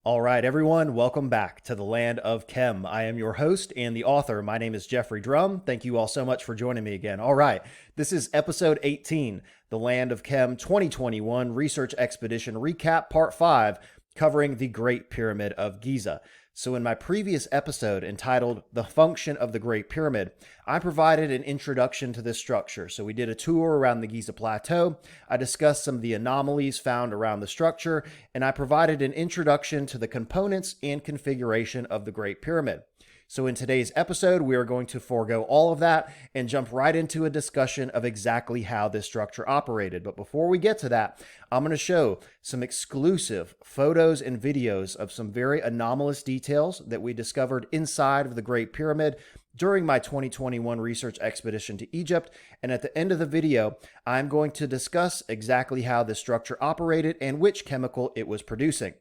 All right, everyone, welcome back to the Land of Chem. I am your host and the author. My name is Jeffrey Drum. Thank you all so much for joining me again. All right, this is episode 18, the Land of Chem 2021 Research Expedition Recap Part 5, covering the Great Pyramid of Giza. So in my previous episode entitled The Function of the Great Pyramid, I provided an introduction to this structure. So we did a tour around the Giza Plateau, I discussed some of the anomalies found around the structure, and I provided an introduction to the components and configuration of the Great Pyramid. So in today's episode, we are going to forego all of that and jump right into a discussion of exactly how this structure operated. But before we get to that, I'm going to show some exclusive photos and videos of some very anomalous details that we discovered inside of the Great Pyramid during my 2021 research expedition to Egypt. And at the end of the video, I'm going to discuss exactly how this structure operated and which chemical it was producing.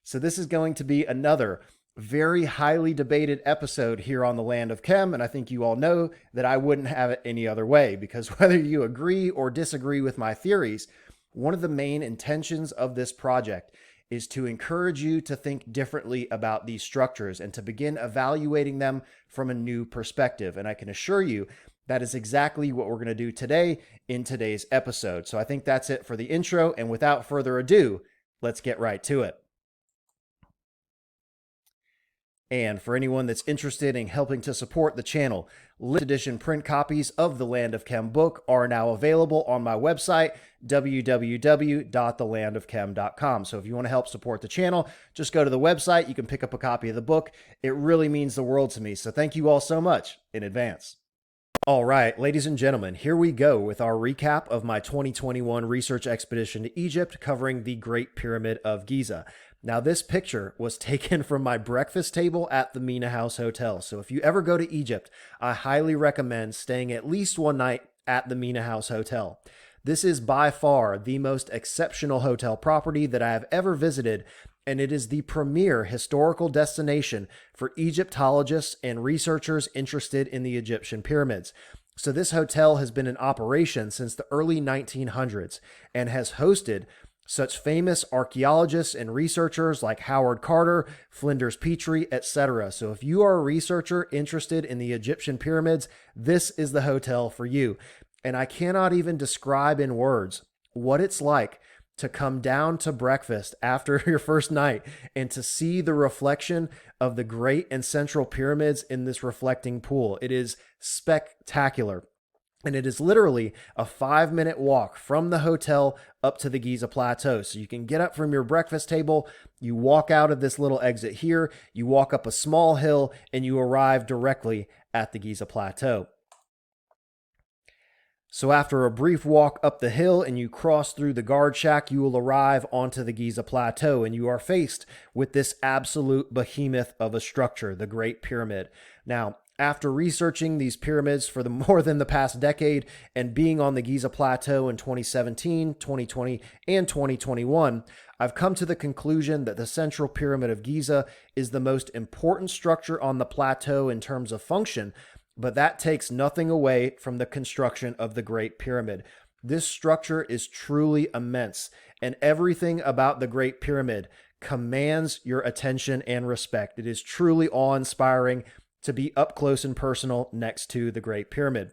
So this is going to be another very highly debated episode here on the Land of Chem, and I think you all know that I wouldn't have it any other way, because whether you agree or disagree with my theories, one of the main intentions of this project is to encourage you to think differently about these structures and to begin evaluating them from a new perspective. And I can assure you that is exactly what we're going to do today in today's episode. So I think that's it for the intro, and without further ado, let's get right to it. And for anyone that's interested in helping to support the channel, limited edition print copies of the Land of Chem book are now available on my website, www.thelandofchem.com. So if you want to help support the channel, just go to the website. You can pick up a copy of the book. It really means the world to me. So thank you all so much in advance. All right, ladies and gentlemen, here we go with our recap of my 2021 research expedition to Egypt covering the Great Pyramid of Giza. Now, this picture was taken from my breakfast table at the Mina House Hotel. So if you ever go to Egypt, I highly recommend staying at least one night at the Mina House Hotel. This is by far the most exceptional hotel property that I have ever visited, and it is the premier historical destination for Egyptologists and researchers interested in the Egyptian pyramids. So this hotel has been in operation since the early 1900s and has hosted such famous archaeologists and researchers like Howard Carter, Flinders Petrie, etc. So if you are a researcher interested in the Egyptian pyramids, this is the hotel for you. And I cannot even describe in words what it's like to come down to breakfast after your first night and to see the reflection of the Great and Central Pyramids in this reflecting pool. It is spectacular. And it is literally a 5-minute walk from the hotel up to the Giza Plateau. So you can get up from your breakfast table, you walk out of this little exit here, you walk up a small hill, and you arrive directly at the Giza Plateau. So after a brief walk up the hill and you cross through the guard shack, you will arrive onto the Giza Plateau, and you are faced with this absolute behemoth of a structure, the Great Pyramid. Now, after researching these pyramids for more than the past decade and being on the Giza Plateau in 2017, 2020, and 2021, I've come to the conclusion that the Central Pyramid of Giza is the most important structure on the plateau in terms of function, but that takes nothing away from the construction of the Great Pyramid. This structure is truly immense, and everything about the Great Pyramid commands your attention and respect. It is truly awe-inspiring to be up close and personal next to the Great Pyramid.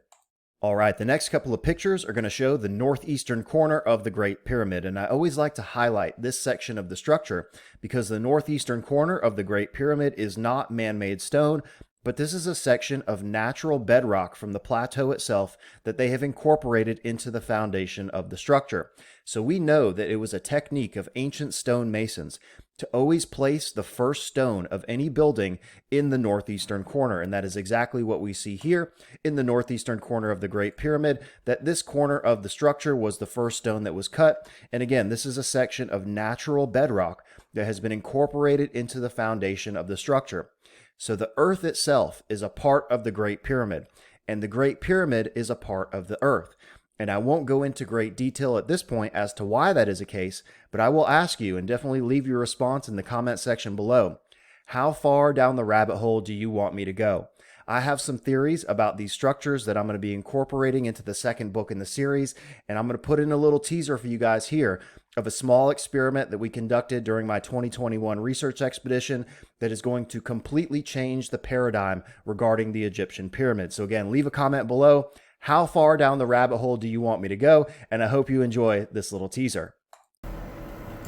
All right, the next couple of pictures are going to show the northeastern corner of the Great Pyramid, and I always like to highlight this section of the structure because the northeastern corner of the Great Pyramid is not man-made stone, but this is a section of natural bedrock from the plateau itself that they have incorporated into the foundation of the structure. So we know that it was a technique of ancient stone masons to always place the first stone of any building in the northeastern corner. And that is exactly what we see here in the northeastern corner of the Great Pyramid, that this corner of the structure was the first stone that was cut. And again, this is a section of natural bedrock that has been incorporated into the foundation of the structure. So the earth itself is a part of the Great Pyramid, and the Great Pyramid is a part of the earth. And I won't go into great detail at this point as to why that is the case, but I will ask you, and definitely leave your response in the comment section below, how far down the rabbit hole do you want me to go? I have some theories about these structures that I'm going to be incorporating into the second book in the series, and I'm going to put in a little teaser for you guys here of a small experiment that we conducted during my 2021 research expedition that is going to completely change the paradigm regarding the Egyptian pyramids. So again, leave a comment below. How far down the rabbit hole do you want me to go? And I hope you enjoy this little teaser.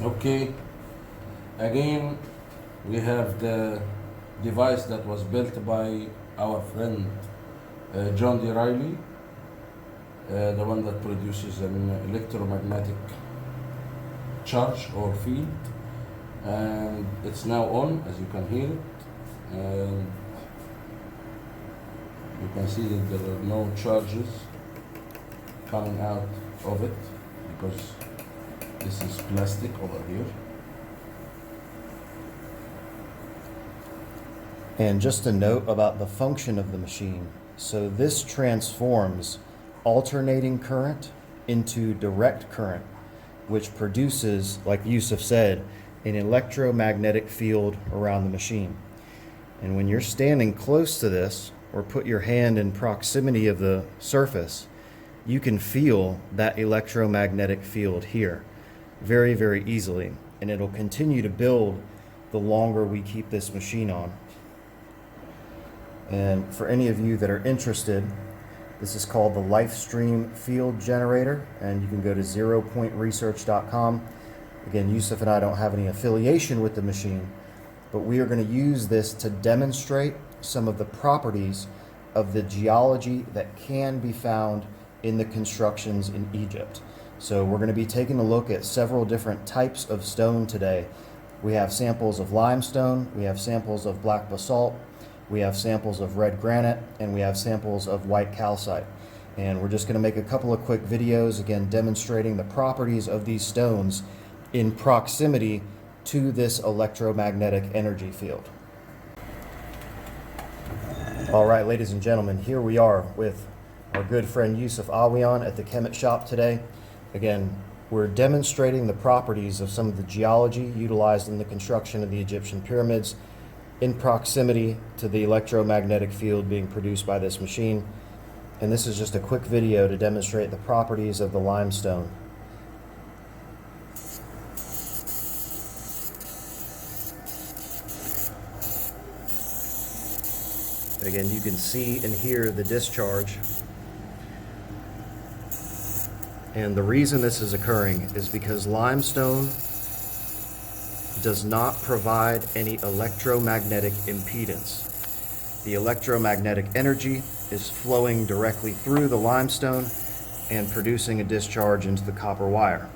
Okay, again, we have the device that was built by our friend John D. Riley, the one that produces an electromagnetic charge or field, and it's now on, as you can hear it, and you can see that there are no charges coming out of it because this is plastic over here. And just a note about the function of the machine. So this transforms alternating current into direct current, which produces, like Yusuf said, an electromagnetic field around the machine. And when you're standing close to this, or put your hand in proximity of the surface, you can feel that electromagnetic field here very, very easily. And it'll continue to build the longer we keep this machine on. And for any of you that are interested, this is called the LifeStream Field Generator, and you can go to zeropointresearch.com. Again, Yusuf and I don't have any affiliation with the machine, but we are going to use this to demonstrate some of the properties of the geology that can be found in the constructions in Egypt. So we're going to be taking a look at several different types of stone today. We have samples of limestone, we have samples of black basalt, we have samples of red granite, and we have samples of white calcite. And we're just going to make a couple of quick videos, again, demonstrating the properties of these stones in proximity to this electromagnetic energy field. All right, ladies and gentlemen, here we are with our good friend Yusuf Awian at the Kemet shop today. Again, we're demonstrating the properties of some of the geology utilized in the construction of the Egyptian pyramids in proximity to the electromagnetic field being produced by this machine. And this is just a quick video to demonstrate the properties of the limestone. Again, you can see and hear the discharge. And the reason this is occurring is because limestone does not provide any electromagnetic impedance. The electromagnetic energy is flowing directly through the limestone and producing a discharge into the copper wire.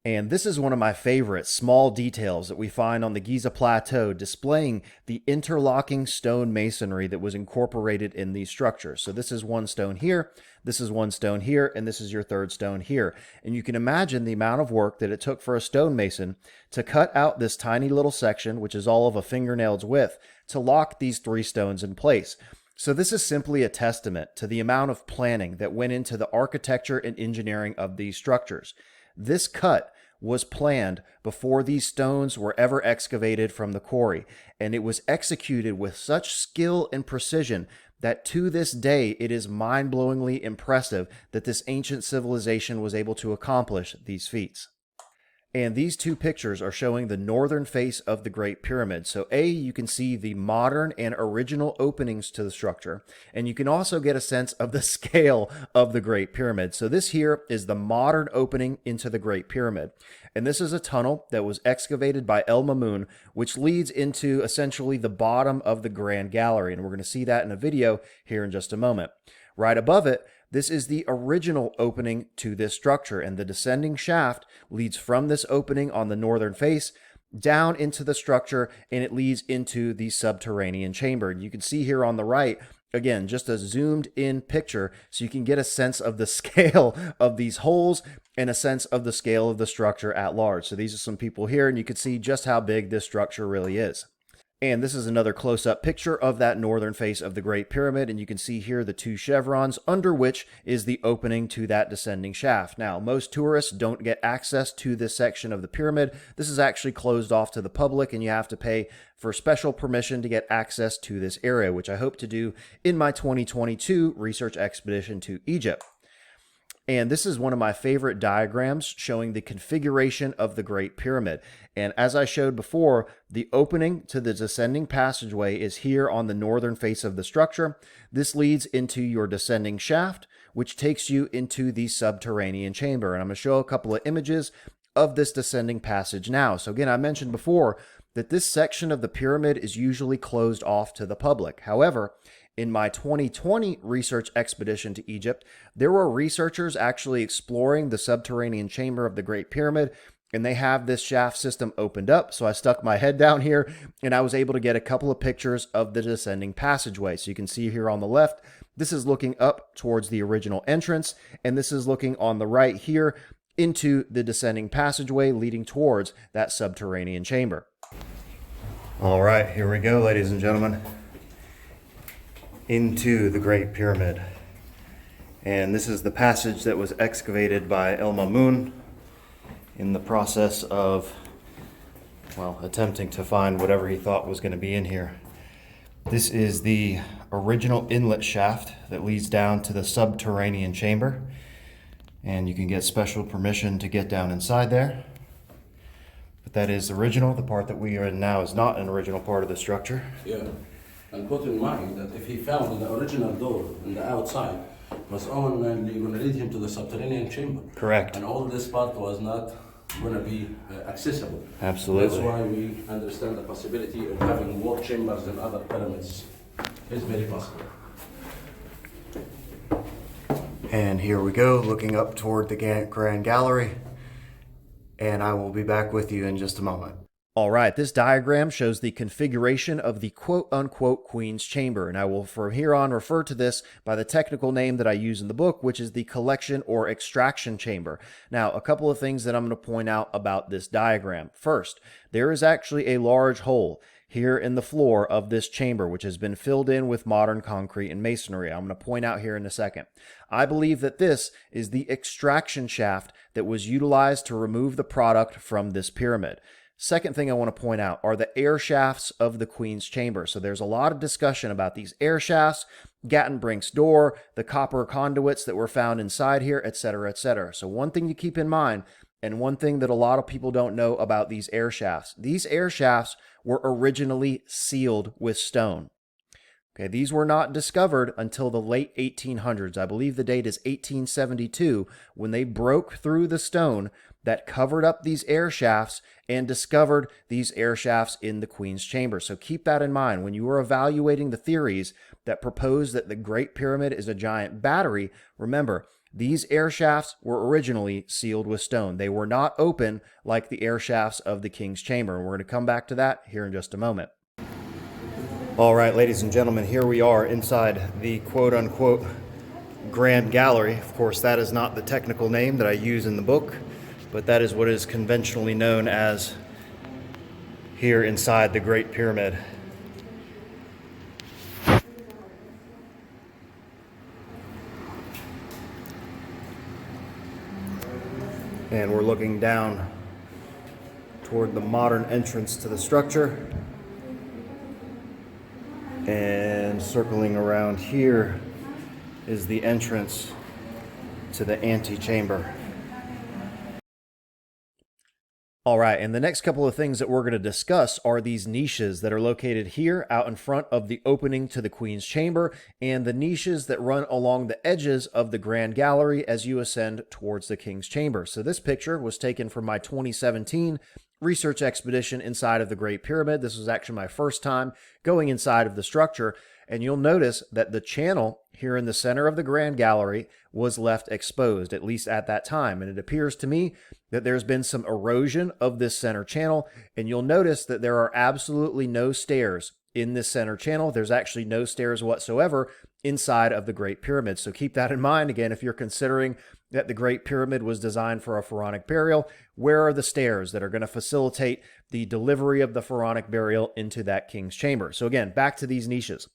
And this is one of my favorite small details that we find on the Giza Plateau, displaying the interlocking stone masonry that was incorporated in these structures. So this is one stone here, this is one stone here, and this is your third stone here. And you can imagine the amount of work that it took for a stonemason to cut out this tiny little section, which is all of a fingernail's width, to lock these three stones in place. So this is simply a testament to the amount of planning that went into the architecture and engineering of these structures. This cut was planned before these stones were ever excavated from the quarry, and it was executed with such skill and precision that to this day it is mind-blowingly impressive that this ancient civilization was able to accomplish these feats. And these two pictures are showing the northern face of the Great Pyramid. So you can see the modern and original openings to the structure, and you can also get a sense of the scale of the Great Pyramid. So this here is the modern opening into the Great Pyramid. And this is a tunnel that was excavated by El Mamun, which leads into essentially the bottom of the Grand Gallery. And we're going to see that in a video here in just a moment. Right above it, this is the original opening to this structure, and the descending shaft leads from this opening on the northern face down into the structure, and it leads into the subterranean chamber. And you can see here on the right, again, just a zoomed in picture so you can get a sense of the scale of these holes and a sense of the scale of the structure at large. So these are some people here, and you can see just how big this structure really is. And this is another close-up picture of that northern face of the Great Pyramid, and you can see here the two chevrons, under which is the opening to that descending shaft. Now, most tourists don't get access to this section of the pyramid. This is actually closed off to the public, and you have to pay for special permission to get access to this area, which I hope to do in my 2022 research expedition to Egypt. And this is one of my favorite diagrams showing the configuration of the Great Pyramid. And as I showed before, the opening to the descending passageway is here on the northern face of the structure. This leads into your descending shaft, which takes you into the subterranean chamber. And I'm going to show a couple of images of this descending passage now. So again, I mentioned before that this section of the pyramid is usually closed off to the public. However, in my 2020 research expedition to Egypt, there were researchers actually exploring the subterranean chamber of the Great Pyramid, and they have this shaft system opened up. So I stuck my head down here and I was able to get a couple of pictures of the descending passageway. So you can see here on the left, this is looking up towards the original entrance, and this is looking on the right here into the descending passageway leading towards that subterranean chamber. All right, here we go, ladies and gentlemen, into the Great Pyramid. And this is the passage that was excavated by El Mamun in the process of, well, attempting to find whatever he thought was going to be in here. This is the original inlet shaft that leads down to the subterranean chamber. And you can get special permission to get down inside there. But that is original. The part that we are in now is not an original part of the structure. Yeah, and put in mind that if he found the original door on the outside, was only going to lead him to the subterranean chamber. Correct. And all this part was not going to be accessible. Absolutely. That's why we understand the possibility of having more chambers than other pyramids. It's very possible. And here we go, looking up toward the Grand Gallery. And I will be back with you in just a moment. All right, this diagram shows the configuration of the quote-unquote Queen's Chamber, and I will from here on refer to this by the technical name that I use in the book, which is the collection or extraction chamber. Now, a couple of things that I'm going to point out about this diagram. First, there is actually a large hole here in the floor of this chamber, which has been filled in with modern concrete and masonry. I'm going to point out here in a second. I believe that this is the extraction shaft that was utilized to remove the product from this pyramid. Second thing I want to point out are the air shafts of the Queen's Chamber. So there's a lot of discussion about these air shafts, Gattenbrink's door, the copper conduits that were found inside here, etc., etc. So one thing to keep in mind, and one thing that a lot of people don't know about these air shafts were originally sealed with stone. Okay, these were not discovered until the late 1800s. I believe the date is 1872, when they broke through the stone that covered up these air shafts and discovered these air shafts in the Queen's Chamber. So keep that in mind when you are evaluating the theories that propose that the Great Pyramid is a giant battery. Remember, these air shafts were originally sealed with stone. They were not open like the air shafts of the King's Chamber. And we're going to come back to that here in just a moment. All right, ladies and gentlemen, here we are inside the quote-unquote Grand Gallery. Of course, that is not the technical name that I use in the book, but that is what is conventionally known as here inside the Great Pyramid. And we're looking down toward the modern entrance to the structure. And circling around here is the entrance to the antechamber. All right, and the next couple of things that we're going to discuss are these niches that are located here out in front of the opening to the Queen's Chamber, and the niches that run along the edges of the Grand Gallery as you ascend towards the King's Chamber. So this picture was taken from my 2017 research expedition inside of the Great Pyramid. This was actually my first time going inside of the structure, and you'll notice that the channel here in the center of the Grand Gallery was left exposed, at least at that time. And it appears to me that there's been some erosion of this center channel, and you'll notice that there are absolutely no stairs in this center channel. There's actually no stairs whatsoever inside of the Great Pyramid. So keep that in mind. Again, if you're considering that the Great Pyramid was designed for a pharaonic burial, where are the stairs that are going to facilitate the delivery of the pharaonic burial into that King's Chamber? So again, back to these niches.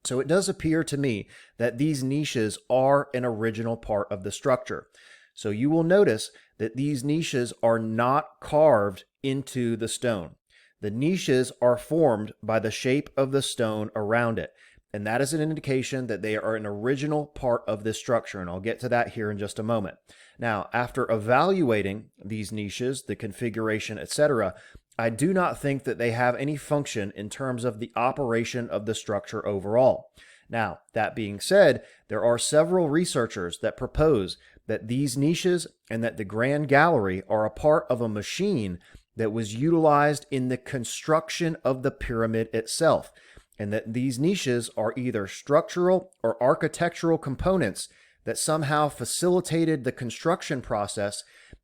So it does appear to me that these niches are an original part of the structure. So you will notice that these niches are not carved into the stone. The niches are formed by the shape of the stone around it. And that is an indication that they are an original part of this structure. And I'll get to that here in just a moment. Now, after evaluating these niches, the configuration, etc., I do not think that they have any function in terms of the operation of the structure overall. Now, that being said, there are several researchers that propose that these niches and that the Grand Gallery are a part of a machine that was utilized in the construction of the pyramid itself, and that these niches are either structural or architectural components that somehow facilitated the construction process.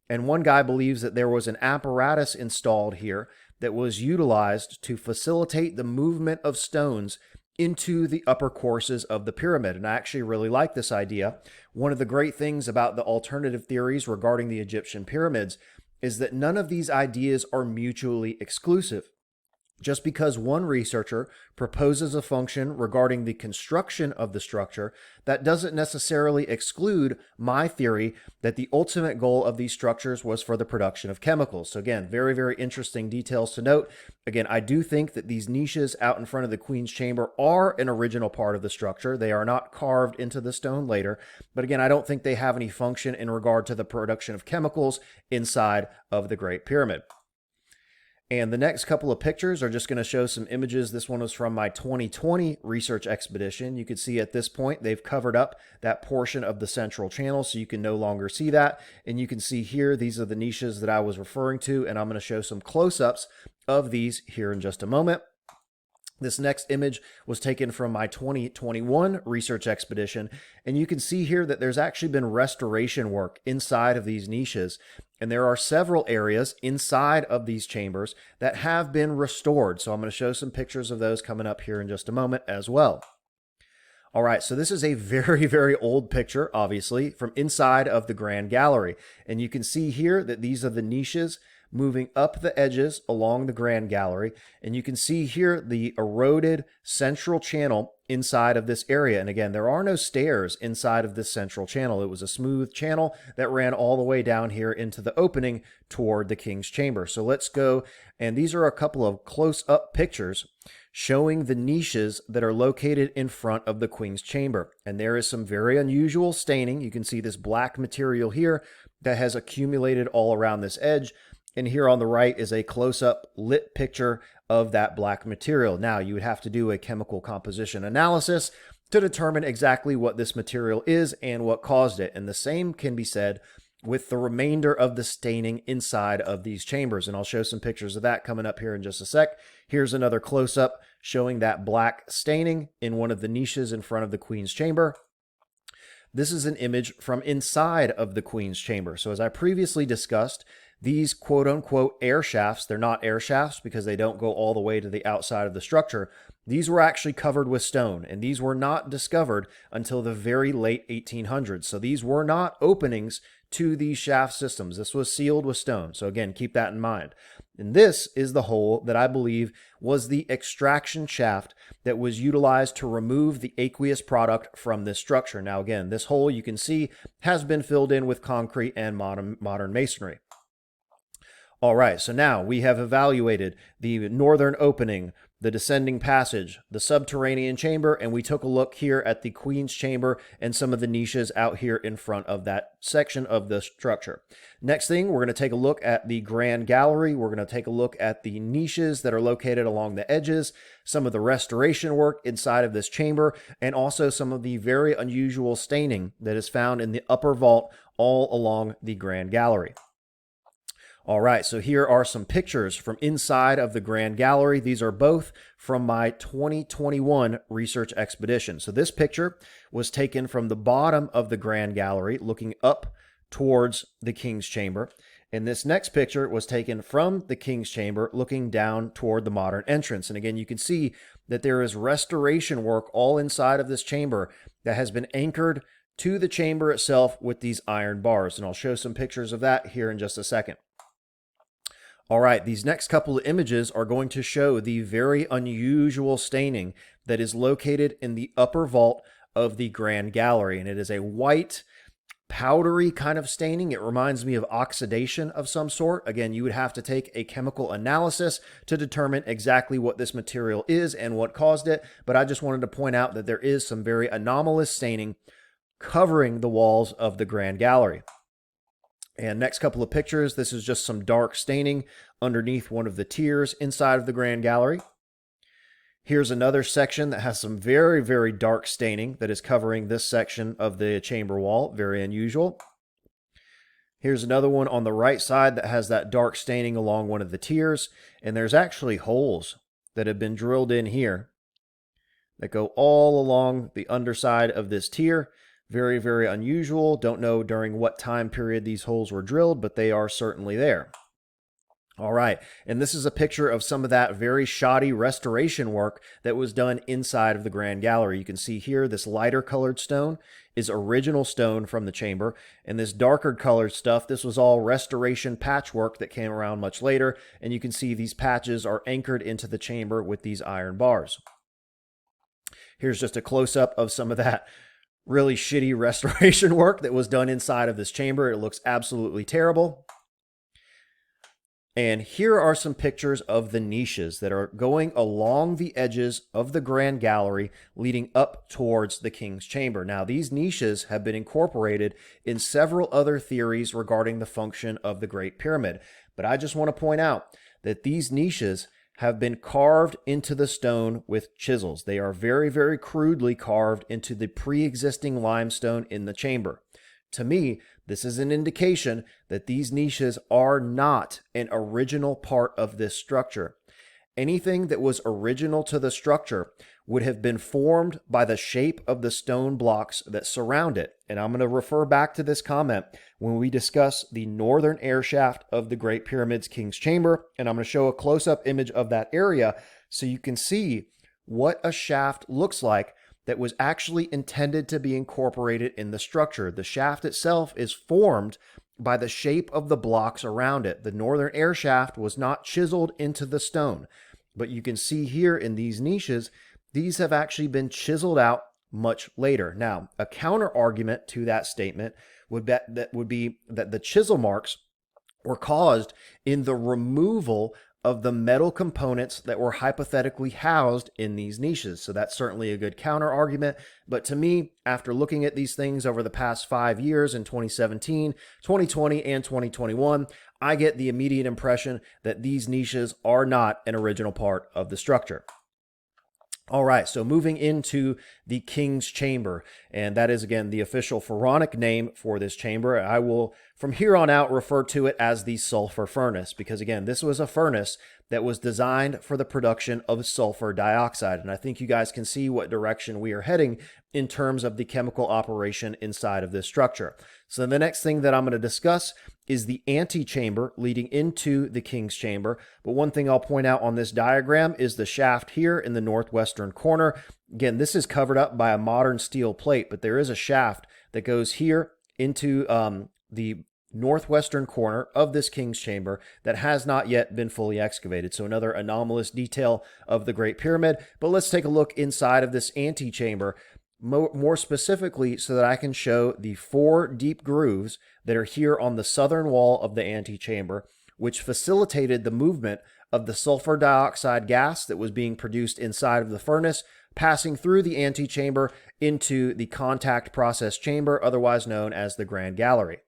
And one guy believes that there was an apparatus installed here that was utilized to facilitate the movement of stones into the upper courses of the pyramid. And I actually really like this idea. One of the great things about the alternative theories regarding the Egyptian pyramids is that none of these ideas are mutually exclusive. Just because one researcher proposes a function regarding the construction of the structure, that doesn't necessarily exclude my theory that the ultimate goal of these structures was for the production of chemicals. So again, very, very interesting details to note. Again, I do think that these niches out in front of the Queen's Chamber are an original part of the structure. They are not carved into the stone later. But again, I don't think they have any function in regard to the production of chemicals inside of the Great Pyramid. And the next couple of pictures are just going to show some images. This one was from my 2020 research expedition. You can see at this point, they've covered up that portion of the central channel, so you can no longer see that. And you can see here, these are the niches that I was referring to, and I'm going to show some close-ups of these here in just a moment. This next image was taken from my 2021 research expedition, and you can see here that there's actually been restoration work inside of these niches, and there are several areas inside of these chambers that have been restored. So I'm going to show some pictures of those coming up here in just a moment as well. All right, so this is a very, very old picture, obviously, from inside of the Grand Gallery, and you can see here that these are the niches moving up the edges along the Grand Gallery. And you can see here the eroded central channel inside of this area. And again, there are no stairs inside of this central channel. It was a smooth channel that ran all the way down here into the opening toward the King's Chamber. So let's go, and these are a couple of close-up pictures showing the niches that are located in front of the Queen's Chamber. And there is some very unusual staining. You can see this black material here that has accumulated all around this edge. And here on the right is a close-up lit picture of that black material. Now, you would have to do a chemical composition analysis to determine exactly what this material is and what caused it. And the same can be said with the remainder of the staining inside of these chambers. And I'll show some pictures of that coming up here in just a sec. Here's another close-up showing that black staining in one of the niches in front of the Queen's Chamber. This is an image from inside of the Queen's Chamber. So as I previously discussed, these quote-unquote air shafts, they're not air shafts because they don't go all the way to the outside of the structure. These were actually covered with stone, and these were not discovered until the very late 1800s. So these were not openings to these shaft systems. This was sealed with stone. So again, keep that in mind. And this is the hole that I believe was the extraction shaft that was utilized to remove the aqueous product from this structure. Now again, this hole you can see has been filled in with concrete and modern masonry. All right, so now we have evaluated the northern opening, the descending passage, the subterranean chamber, and we took a look here at the Queen's Chamber and some of the niches out here in front of that section of the structure. Next thing, we're going to take a look at the Grand Gallery. We're going to take a look at the niches that are located along the edges, some of the restoration work inside of this chamber, and also some of the very unusual staining that is found in the upper vault all along the Grand Gallery. All right, so here are some pictures from inside of the Grand Gallery. These are both from my 2021 research expedition. So this picture was taken from the bottom of the Grand Gallery, looking up towards the King's Chamber. And this next picture was taken from the King's Chamber, looking down toward the modern entrance. And again, you can see that there is restoration work all inside of this chamber that has been anchored to the chamber itself with these iron bars. And I'll show some pictures of that here in just a second. All right, these next couple of images are going to show the very unusual staining that is located in the upper vault of the Grand Gallery. And it is a white, powdery kind of staining. It reminds me of oxidation of some sort. Again, you would have to take a chemical analysis to determine exactly what this material is and what caused it. But I just wanted to point out that there is some very anomalous staining covering the walls of the Grand Gallery. And next couple of pictures, this is just some dark staining underneath one of the tiers inside of the Grand Gallery. Here's another section that has some very, very dark staining that is covering this section of the chamber wall. Very unusual. Here's another one on the right side that has that dark staining along one of the tiers. And there's actually holes that have been drilled in here that go all along the underside of this tier. Very, very unusual. Don't know during what time period these holes were drilled, but they are certainly there. All right, and this is a picture of some of that very shoddy restoration work that was done inside of the Grand Gallery. You can see here this lighter colored stone is original stone from the chamber, and this darker colored stuff, this was all restoration patchwork that came around much later, and you can see these patches are anchored into the chamber with these iron bars. Here's just a close-up of some of that really shitty restoration work that was done inside of this chamber. It looks absolutely terrible. And here are some pictures of the niches that are going along the edges of the Grand Gallery leading up towards the King's Chamber. Now, these niches have been incorporated in several other theories regarding the function of the Great Pyramid. But I just want to point out that these niches have been carved into the stone with chisels. They are very, very crudely carved into the pre-existing limestone in the chamber. To me, this is an indication that these niches are not an original part of this structure. Anything that was original to the structure would have been formed by the shape of the stone blocks that surround it. And I'm going to refer back to this comment when we discuss the northern air shaft of the Great Pyramid's King's Chamber. And I'm going to show a close-up image of that area so you can see what a shaft looks like that was actually intended to be incorporated in the structure. The shaft itself is formed by the shape of the blocks around it. The northern air shaft was not chiseled into the stone, but you can see here in these niches, these have actually been chiseled out much later. Now, a counter argument to that statement would be that the chisel marks were caused in the removal of the metal components that were hypothetically housed in these niches. So that's certainly a good counter argument. But to me, after looking at these things over the past 5 years in 2017, 2020, and 2021, I get the immediate impression that these niches are not an original part of the structure. All right, so moving into the King's Chamber, and that is, again, the official pharaonic name for this chamber. I will, from here on out, refer to it as the sulfur furnace, because, again, this was a furnace that was designed for the production of sulfur dioxide, and I think you guys can see what direction we are heading in terms of the chemical operation inside of this structure. So the next thing that I'm going to discuss is the antechamber leading into the King's Chamber. But one thing I'll point out on this diagram is the shaft here in the northwestern corner. Again, this is covered up by a modern steel plate, but there is a shaft that goes here into the northwestern corner of this King's Chamber that has not yet been fully excavated. So another anomalous detail of the Great Pyramid. But let's take a look inside of this antechamber, more specifically so that I can show the 4 deep grooves that are here on the southern wall of the antechamber, which facilitated the movement of the sulfur dioxide gas that was being produced inside of the furnace, passing through the antechamber into the contact process chamber, otherwise known as the Grand Gallery.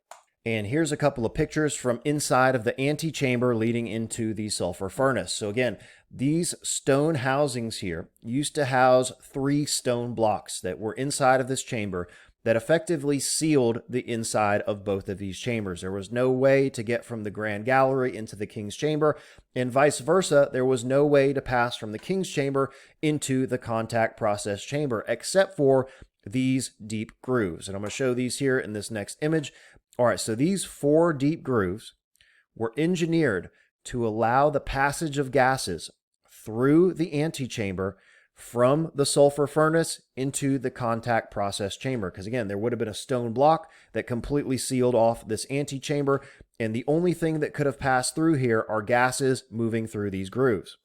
And here's a couple of pictures from inside of the antechamber leading into the sulfur furnace. So again, these stone housings here used to house 3 stone blocks that were inside of this chamber that effectively sealed the inside of both of these chambers. There was no way to get from the Grand Gallery into the King's Chamber, and vice versa. There was no way to pass from the King's Chamber into the contact process chamber, except for these deep grooves. And I'm going to show these here in this next image. All right, so these 4 deep grooves were engineered to allow the passage of gases through the antechamber from the sulfur furnace into the contact process chamber. Because again, there would have been a stone block that completely sealed off this antechamber, and the only thing that could have passed through here are gases moving through these grooves.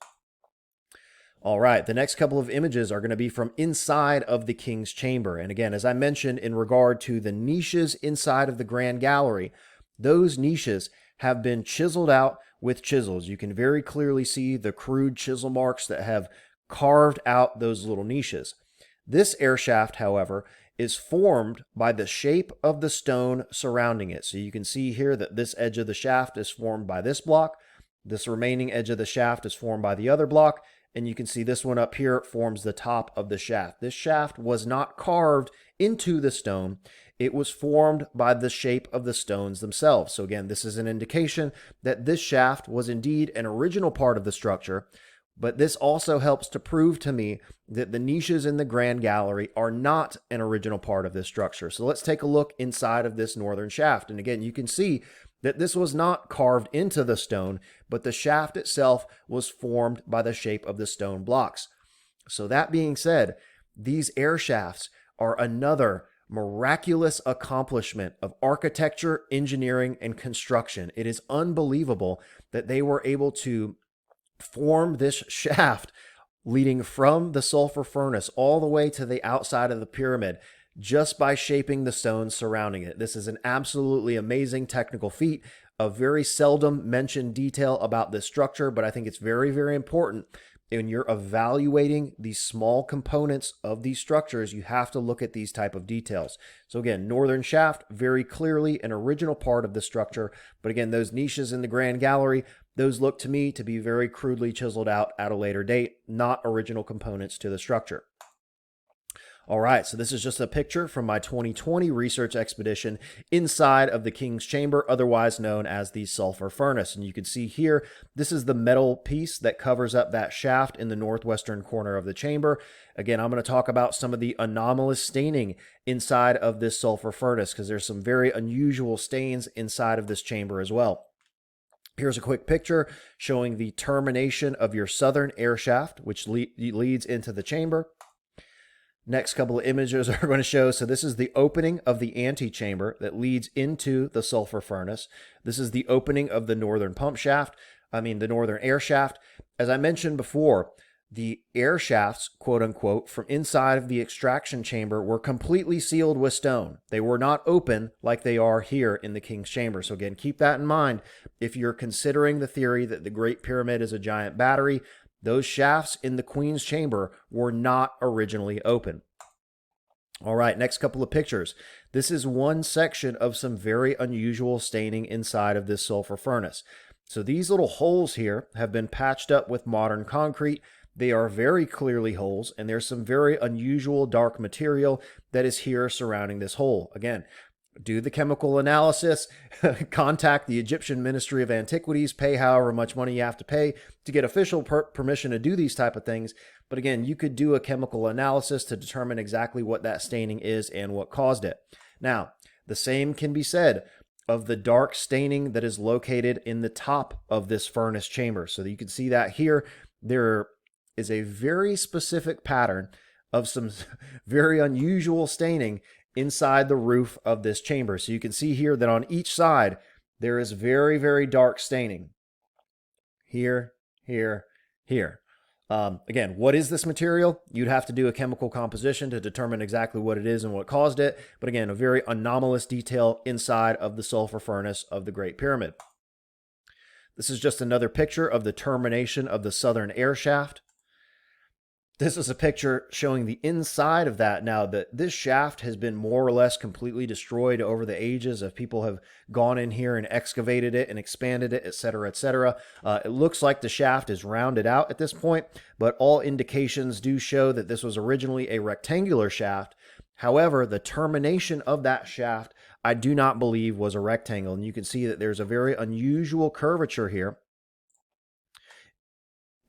All right, the next couple of images are going to be from inside of the King's Chamber. And again, as I mentioned in regard to the niches inside of the Grand Gallery, those niches have been chiseled out with chisels. You can very clearly see the crude chisel marks that have carved out those little niches. This air shaft, however, is formed by the shape of the stone surrounding it. So you can see here that this edge of the shaft is formed by this block. This remaining edge of the shaft is formed by the other block. And you can see this one up here forms the top of the shaft. This shaft was not carved into the stone. It was formed by the shape of the stones themselves. So again, this is an indication that this shaft was indeed an original part of the structure, but this also helps to prove to me that the niches in the Grand Gallery are not an original part of this structure. So let's take a look inside of this northern shaft. And again, you can see that this was not carved into the stone, but the shaft itself was formed by the shape of the stone blocks. So that being said, these air shafts are another miraculous accomplishment of architecture, engineering, and construction. It is unbelievable that they were able to form this shaft leading from the sulfur furnace all the way to the outside of the pyramid just by shaping the stones surrounding it. This is an absolutely amazing technical feat, a very seldom mentioned detail about this structure, but I think it's very, very important. When you're evaluating these small components of these structures, you have to look at these type of details. So again, northern shaft, very clearly an original part of the structure. But again, those niches in the Grand Gallery, those look to me to be very crudely chiseled out at a later date, not original components to the structure. All right, so this is just a picture from my 2020 research expedition inside of the King's Chamber, otherwise known as the sulfur furnace. And you can see here, this is the metal piece that covers up that shaft in the northwestern corner of the chamber. Again, I'm going to talk about some of the anomalous staining inside of this sulfur furnace because there's some very unusual stains inside of this chamber as well. Here's a quick picture showing the termination of your southern air shaft, which leads into the chamber. Next couple of images are going to show, so this is the opening of the antechamber that leads into the sulfur furnace. This is the opening of the northern the northern air shaft. As I mentioned before, the air shafts, quote unquote, from inside of the extraction chamber were completely sealed with stone. They were not open like they are here in the King's Chamber. So again, keep that in mind if you're considering the theory that the Great Pyramid is a giant battery. Those shafts in the Queen's Chamber were not originally open. All right, next couple of pictures. This is one section of some very unusual staining inside of this sulfur furnace. So these little holes here have been patched up with modern concrete. They are very clearly holes, and there's some very unusual dark material that is here surrounding this hole. Again, do the chemical analysis, contact the Egyptian Ministry of Antiquities, pay however much money you have to pay to get official permission to do these type of things. But again, you could do a chemical analysis to determine exactly what that staining is and what caused it. Now, the same can be said of the dark staining that is located in the top of this furnace chamber. So that you can see that here, there is a very specific pattern of some very unusual staining inside the roof of this chamber. So you can see here that on each side, there is very, very dark staining. Here, here, here. Again, what is this material? You'd have to do a chemical composition to determine exactly what it is and what caused it. But again, a very anomalous detail inside of the sulfur furnace of the Great Pyramid. This is just another picture of the termination of the southern air shaft. This is a picture showing the inside of that. Now, that this shaft has been more or less completely destroyed over the ages of people have gone in here and excavated it and expanded it, etc., etc. It looks like the shaft is rounded out at this point, but all indications do show that this was originally a rectangular shaft. However, the termination of that shaft, I do not believe was a rectangle. And you can see that there's a very unusual curvature here.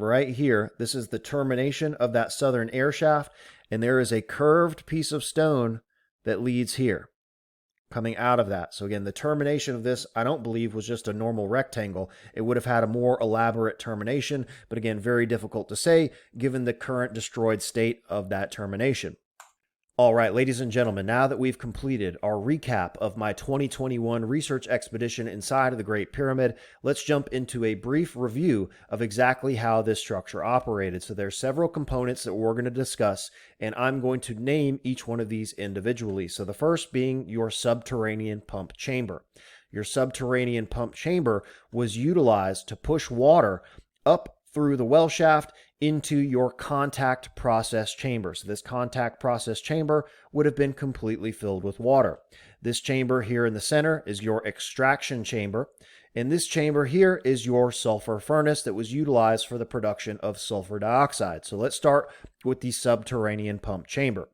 Right here, this is the termination of that southern air shaft, and there is a curved piece of stone that leads here, coming out of that. So again, the termination of this, I don't believe, was just a normal rectangle. It would have had a more elaborate termination, but again, very difficult to say given the current destroyed state of that termination. All right, ladies and gentlemen, now that we've completed our recap of my 2021 research expedition inside of the Great Pyramid, let's jump into a brief review of exactly how this structure operated. So there's several components that we're going to discuss, and I'm going to name each one of these individually. So the first being your subterranean pump chamber. Your subterranean pump chamber was utilized to push water up through the well shaft into your contact process chamber. So this contact process chamber would have been completely filled with water. This chamber here in the center is your extraction chamber. And this chamber here is your sulfur furnace that was utilized for the production of sulfur dioxide. So let's start with the subterranean pump chamber.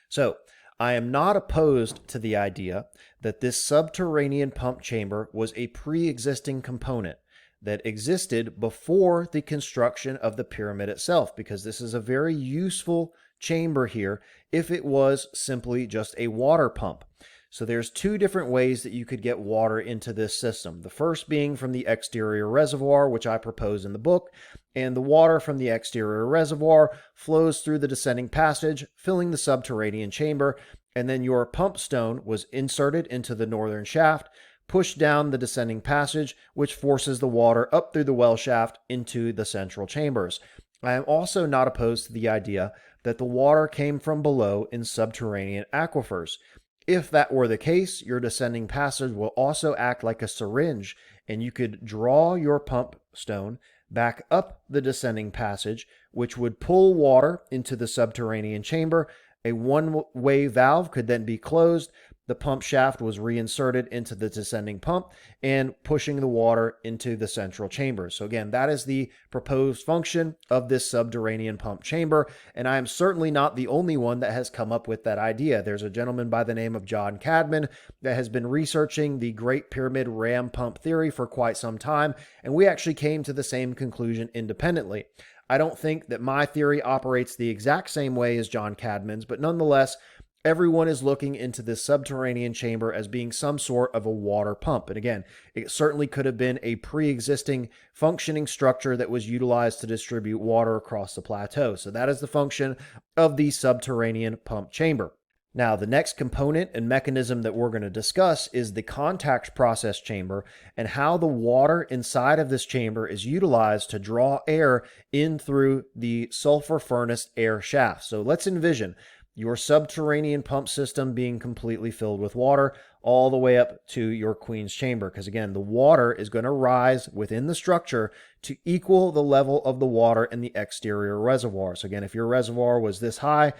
So I am not opposed to the idea that this subterranean pump chamber was a pre-existing component that existed before the construction of the pyramid itself, because this is a very useful chamber here if it was simply just a water pump. So there's two different ways that you could get water into this system. The first being from the exterior reservoir, which I propose in the book, and the water from the exterior reservoir flows through the descending passage, filling the subterranean chamber, and then your pump stone was inserted into the northern shaft, pushed down the descending passage, which forces the water up through the well shaft into the central chambers. I am also not opposed to the idea that the water came from below in subterranean aquifers. If that were the case, your descending passage will also act like a syringe, and you could draw your pump stone back up the descending passage, which would pull water into the subterranean chamber. A one-way valve could then be closed. The pump shaft was reinserted into the descending pump and pushing the water into the central chamber. So again, that is the proposed function of this subterranean pump chamber. And I am certainly not the only one that has come up with that idea. There's a gentleman by the name of John Cadman that has been researching the Great Pyramid ram pump theory for quite some time. And we actually came to the same conclusion independently. I don't think that my theory operates the exact same way as John Cadman's, but nonetheless, everyone is looking into this subterranean chamber as being some sort of a water pump. And again, it certainly could have been a pre-existing functioning structure that was utilized to distribute water across the plateau. So that is the function of the subterranean pump chamber. Now, the next component and mechanism that we're going to discuss is the contact process chamber and how the water inside of this chamber is utilized to draw air in through the sulfur furnace air shaft. So let's envision your subterranean pump system being completely filled with water all the way up to your queen's chamber. Because again, the water is going to rise within the structure to equal the level of the water in the exterior reservoir. So again, if your reservoir was this high,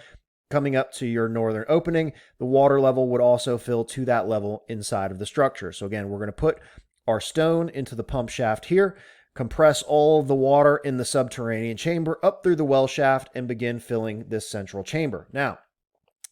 coming up to your northern opening, the water level would also fill to that level inside of the structure. So again, we're going to put our stone into the pump shaft here, compress all of the water in the subterranean chamber up through the well shaft, and begin filling this central chamber. Now,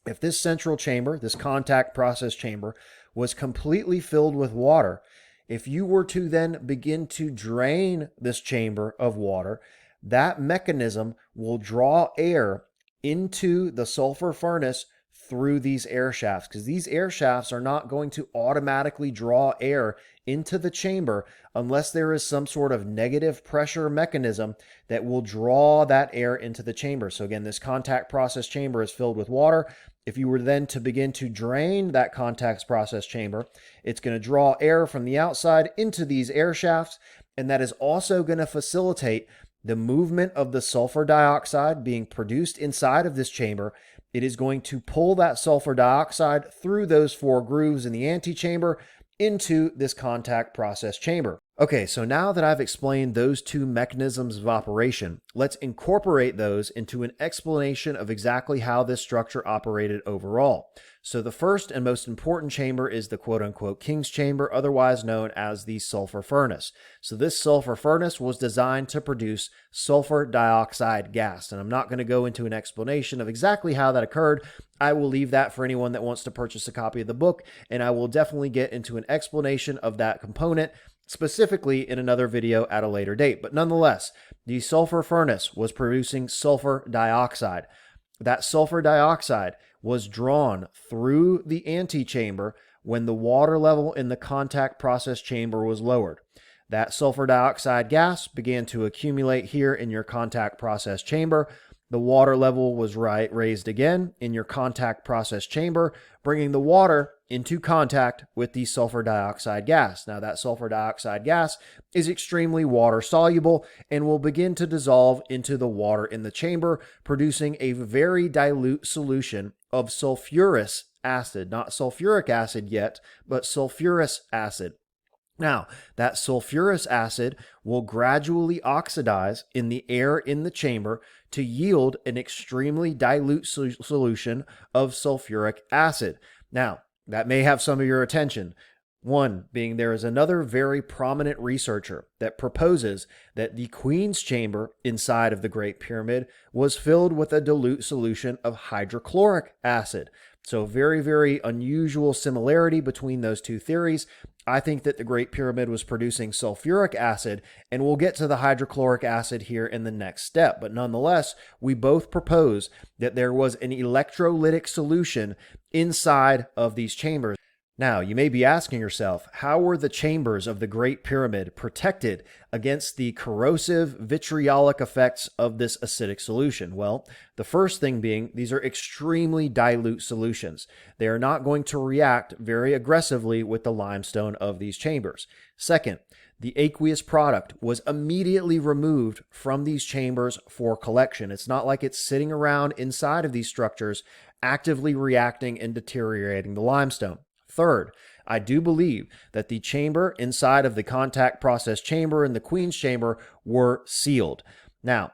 if this central chamber, this contact process chamber, was completely filled with water, if you were to then begin to drain this chamber of water, that mechanism will draw air into the sulfur furnace through these air shafts, because these air shafts are not going to automatically draw air into the chamber unless there is some sort of negative pressure mechanism that will draw that air into the chamber. So again, this contact process chamber is filled with water. If you were then to begin to drain that contact process chamber, it's going to draw air from the outside into these air shafts, and that is also going to facilitate the movement of the sulfur dioxide being produced inside of this chamber. It is going to pull that sulfur dioxide through those four grooves in the antechamber into this contact process chamber. Okay, so now that I've explained those two mechanisms of operation, let's incorporate those into an explanation of exactly how this structure operated overall. So the first and most important chamber is the quote-unquote king's chamber, otherwise known as the sulfur furnace. So this sulfur furnace was designed to produce sulfur dioxide gas, and I'm not going to go into an explanation of exactly how that occurred. I will leave that for anyone that wants to purchase a copy of the book, and I will definitely get into an explanation of that component specifically in another video at a later date. But nonetheless, the sulfur furnace was producing sulfur dioxide. That sulfur dioxide was drawn through the antechamber when the water level in the contact process chamber was lowered. That sulfur dioxide gas began to accumulate here in your contact process chamber. The water level was raised again in your contact process chamber, bringing the water into contact with the sulfur dioxide gas. Now, that sulfur dioxide gas is extremely water soluble and will begin to dissolve into the water in the chamber, producing a very dilute solution of sulfurous acid, not sulfuric acid yet, but sulfurous acid. Now, that sulfurous acid will gradually oxidize in the air in the chamber to yield an extremely dilute solution of sulfuric acid. Now, that may have some of your attention. One being there is another very prominent researcher that proposes that the Queen's chamber inside of the Great Pyramid was filled with a dilute solution of hydrochloric acid. So very, very unusual similarity between those two theories. I think that the Great Pyramid was producing sulfuric acid, and we'll get to the hydrochloric acid here in the next step. But nonetheless, we both propose that there was an electrolytic solution inside of these chambers. Now, you may be asking yourself, how were the chambers of the Great Pyramid protected against the corrosive vitriolic effects of this acidic solution? Well, the first thing being, these are extremely dilute solutions. They are not going to react very aggressively with the limestone of these chambers. Second, the aqueous product was immediately removed from these chambers for collection. It's not like it's sitting around inside of these structures, actively reacting and deteriorating the limestone. Third, I do believe that the chamber inside of the contact process chamber and the Queen's chamber were sealed. Now,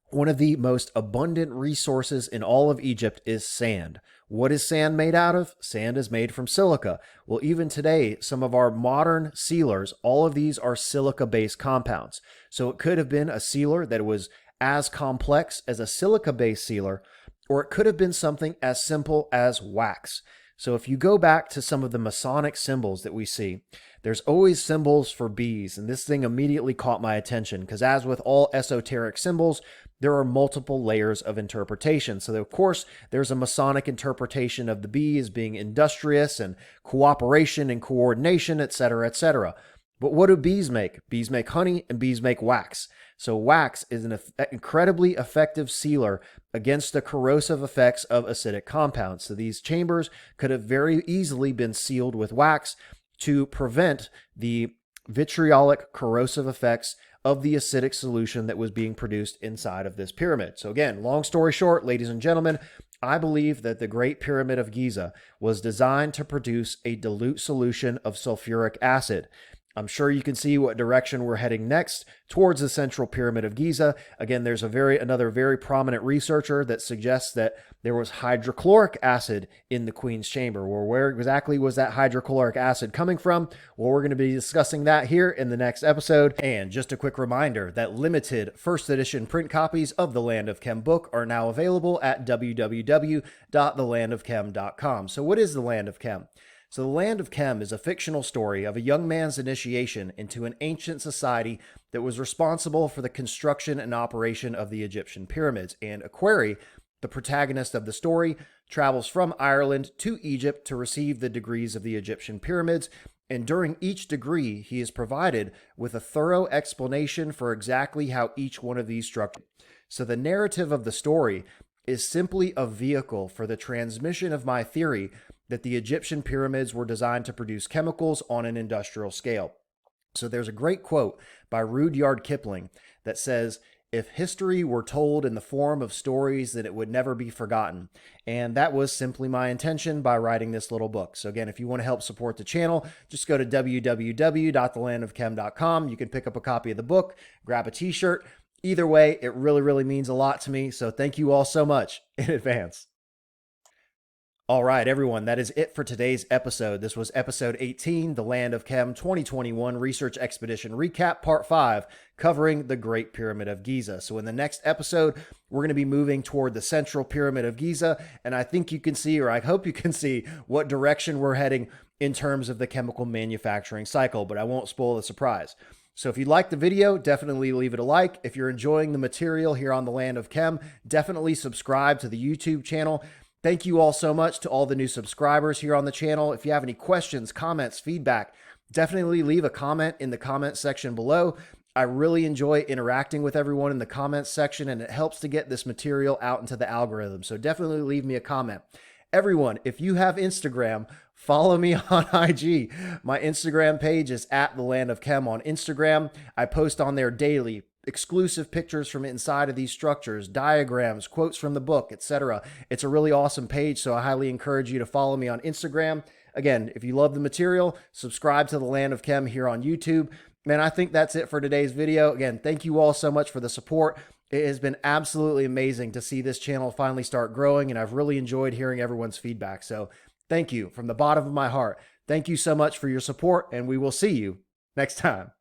one of the most abundant resources in all of Egypt is sand. What is sand made out of? Sand is made from silica. Well, even today, some of our modern sealers, all of these are silica-based compounds. So it could have been a sealer that was as complex as a silica-based sealer, or it could have been something as simple as wax. So if you go back to some of the Masonic symbols that we see, there's always symbols for bees, and this thing immediately caught my attention because as with all esoteric symbols, there are multiple layers of interpretation. So of course, there's a Masonic interpretation of the bee as being industrious and cooperation and coordination, etc., etc. But what do bees make? Bees make honey and bees make wax. So wax is an incredibly effective sealer against the corrosive effects of acidic compounds. So these chambers could have very easily been sealed with wax to prevent the vitriolic corrosive effects of the acidic solution that was being produced inside of this pyramid. So again, long story short, ladies and gentlemen, I believe that the Great Pyramid of Giza was designed to produce a dilute solution of sulfuric acid. I'm sure you can see what direction we're heading next towards the Central Pyramid of Giza. Again, there's another very prominent researcher that suggests that there was hydrochloric acid in the Queen's chamber. Well, where exactly was that hydrochloric acid coming from? Well, we're going to be discussing that here in the next episode. And just a quick reminder that limited first edition print copies of the Land of Chem book are now available at www.thelandofchem.com. So what is the Land of Chem? So the Land of Chem is a fictional story of a young man's initiation into an ancient society that was responsible for the construction and operation of the Egyptian pyramids. And Aquari, the protagonist of the story, travels from Ireland to Egypt to receive the degrees of the Egyptian pyramids. And during each degree, he is provided with a thorough explanation for exactly how each one of these structures. So the narrative of the story is simply a vehicle for the transmission of my theory that the Egyptian pyramids were designed to produce chemicals on an industrial scale. So there's a great quote by Rudyard Kipling that says, "If history were told in the form of stories, then it would never be forgotten." And that was simply my intention by writing this little book. So again, if you want to help support the channel, just go to www.thelandofchem.com. You can pick up a copy of the book, grab a t-shirt. Either way, it really, really means a lot to me. So thank you all so much in advance. All right, everyone, that is it for today's episode. This was episode 18, the Land of Chem 2021 Research Expedition Recap, Part 5, covering the Great Pyramid of Giza. So in the next episode, we're going to be moving toward the Central Pyramid of Giza, and I think you can see, or I hope you can see, what direction we're heading in terms of the chemical manufacturing cycle, but I won't spoil the surprise. So if you liked the video, definitely leave it a like. If you're enjoying the material here on the Land of Chem, definitely subscribe to the YouTube channel. Thank you all so much to all the new subscribers here on the channel. If you have any questions, comments, feedback, definitely leave a comment in the comment section below. I really enjoy interacting with everyone in the comments section, and it helps to get this material out into the algorithm. So definitely leave me a comment. Everyone, if you have Instagram, follow me on IG. My Instagram page is at the Land of Chem on Instagram. I post on there daily exclusive pictures from inside of these structures, diagrams, quotes from the book, etc. It's a really awesome page, so I highly encourage you to follow me on Instagram. Again, if you love the material, subscribe to the Land of Chem here on YouTube. Man, I think that's it for today's video. Again, thank you all so much for the support. It has been absolutely amazing to see this channel finally start growing, and I've really enjoyed hearing everyone's feedback. So thank you from the bottom of my heart. Thank you so much for your support, and we will see you next time.